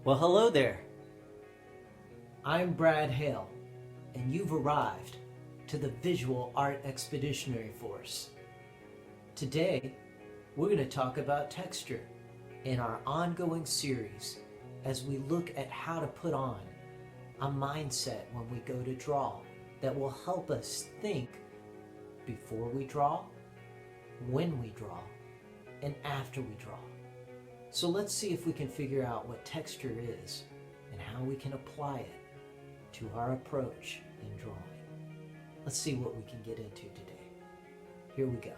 Well, hello there. I'm Brad Hale, and you've arrived to the Visual Art Expeditionary Force. Today, we're going to talk about texture in our ongoing series as we look at how to put on a mindset when we go to draw that will help us think before we draw, when we draw, and after we draw. So let's see if we can figure out what texture is and how we can apply it to our approach in drawing. Let's see what we can get into today. Here we go.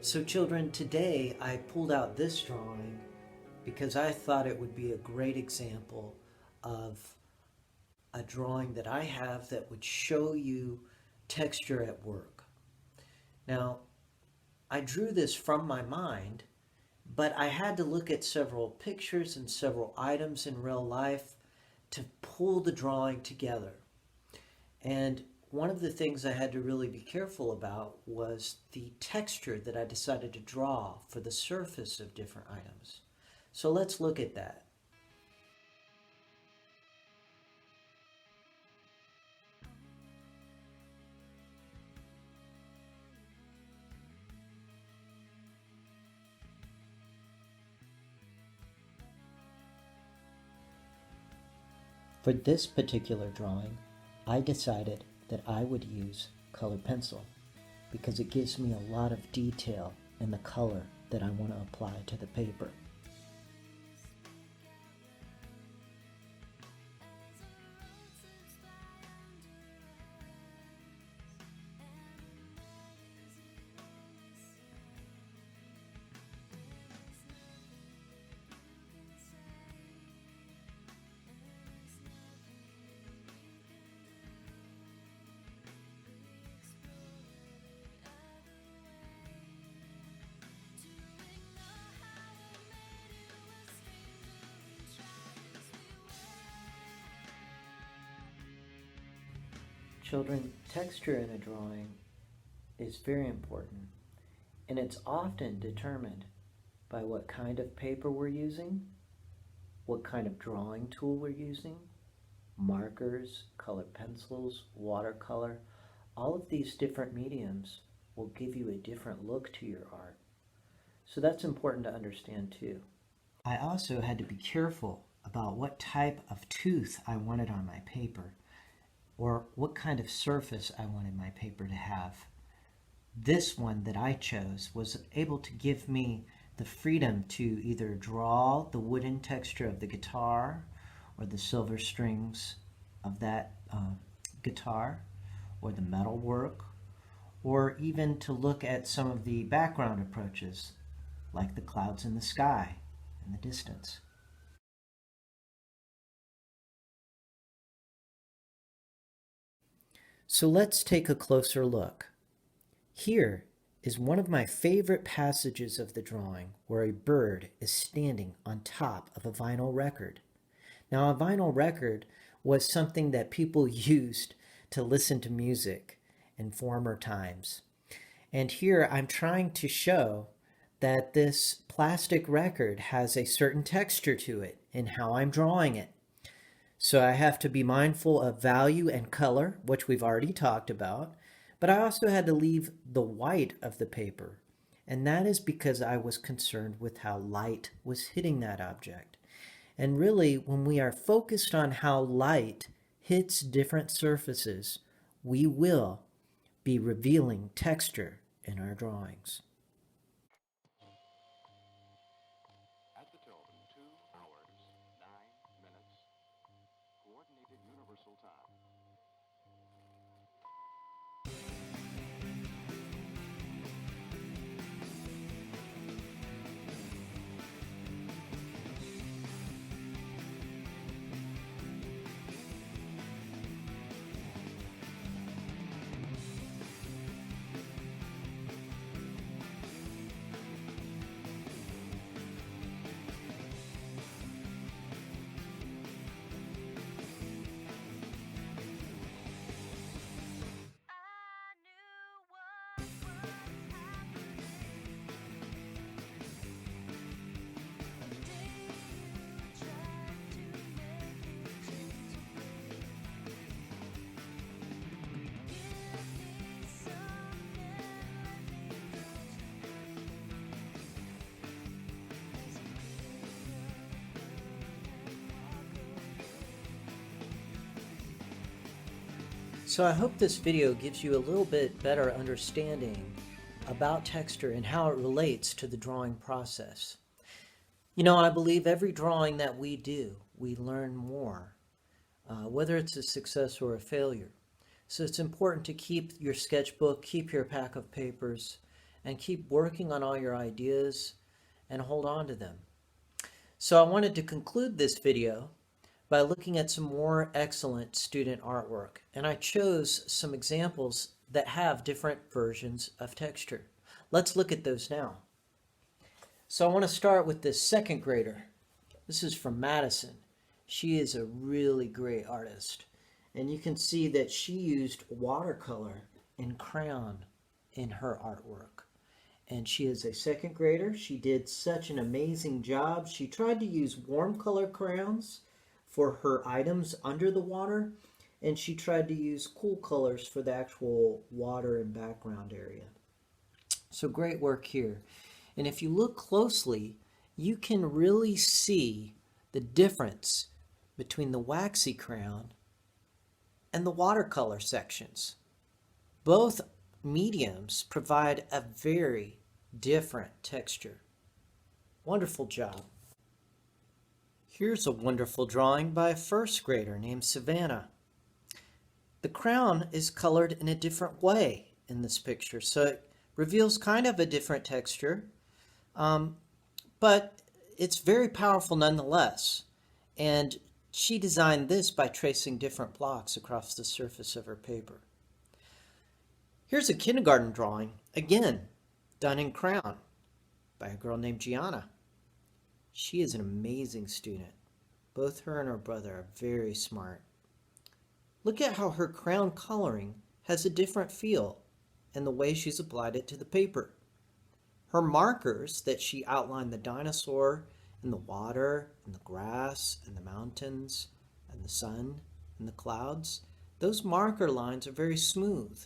So children, today I pulled out this drawing because I thought it would be a great example of a drawing that I have that would show you texture at work. Now, I drew this from my mind, but I had to look at several pictures and several items in real life to pull the drawing together. And one of the things I had to really be careful about was the texture that I decided to draw for the surface of different items. So let's look at that. For this particular drawing, I decided that I would use colored pencil because it gives me a lot of detail in the color that I want to apply to the paper. Children, texture in a drawing is very important, and it's often determined by what kind of paper we're using, what kind of drawing tool we're using, markers, colored pencils, watercolor. All of these different mediums will give you a different look to your art. So that's important to understand too. I also had to be careful about what type of tooth I wanted on my paper, or what kind of surface I wanted my paper to have. This one that I chose was able to give me the freedom to either draw the wooden texture of the guitar or the silver strings of that guitar, or the metal work, or even to look at some of the background approaches like the clouds in the sky in the distance. So let's take a closer look. Here is one of my favorite passages of the drawing where a bird is standing on top of a vinyl record. Now, a vinyl record was something that people used to listen to music in former times. And here I'm trying to show that this plastic record has a certain texture to it in how I'm drawing it. So I have to be mindful of value and color, which we've already talked about, but I also had to leave the white of the paper. And that is because I was concerned with how light was hitting that object. And really, when we are focused on how light hits different surfaces, we will be revealing texture in our drawings. At the tone, 2 hours, 9 minutes, coordinated universal time. So I hope this video gives you a little bit better understanding about texture and how it relates to the drawing process. You know, I believe every drawing that we do, we learn more, whether it's a success or a failure. So it's important to keep your sketchbook, keep your pack of papers, and keep working on all your ideas and hold on to them. So I wanted to conclude this video by looking at some more excellent student artwork. And I chose some examples that have different versions of texture. Let's look at those now. So I want to start with this second grader. This is from Madison. She is a really great artist. And you can see that she used watercolor and crayon in her artwork. And she is a second grader. She did such an amazing job. She tried to use warm color crayons for her items under the water, and she tried to use cool colors for the actual water and background area. So great work here. And if you look closely, you can really see the difference between the waxy crayon and the watercolor sections. Both mediums provide a very different texture. Wonderful job. Here's a wonderful drawing by a first grader named Savannah. The crown is colored in a different way in this picture, so it reveals kind of a different texture, but it's very powerful nonetheless. And she designed this by tracing different blocks across the surface of her paper. Here's a kindergarten drawing, again, done in crayon by a girl named Gianna. She is an amazing student. Both her and her brother are very smart. Look at how her crayon coloring has a different feel and the way she's applied it to the paper. Her markers that she outlined the dinosaur and the water and the grass and the mountains and the sun and the clouds, those marker lines are very smooth.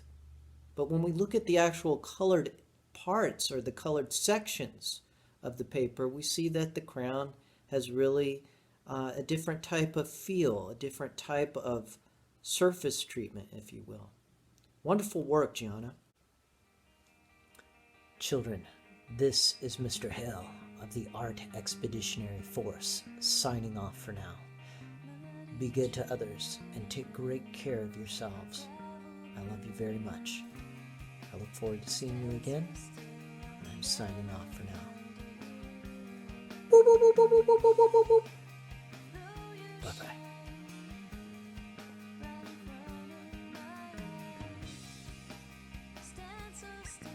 But when we look at the actual colored parts or the colored sections of the paper, we see that the crayon has really a different type of feel, a different type of surface treatment, if you will. Wonderful work, Gianna. Children, this is Mr. Hale of the Art Expeditionary Force signing off for now. Be good to others and take great care of yourselves. I love you very much. I look forward to seeing you again. I'm signing off for now. Boop, boop, boop, boop, boop, boop, boop, boop, boop. Bye-bye. Stand so still.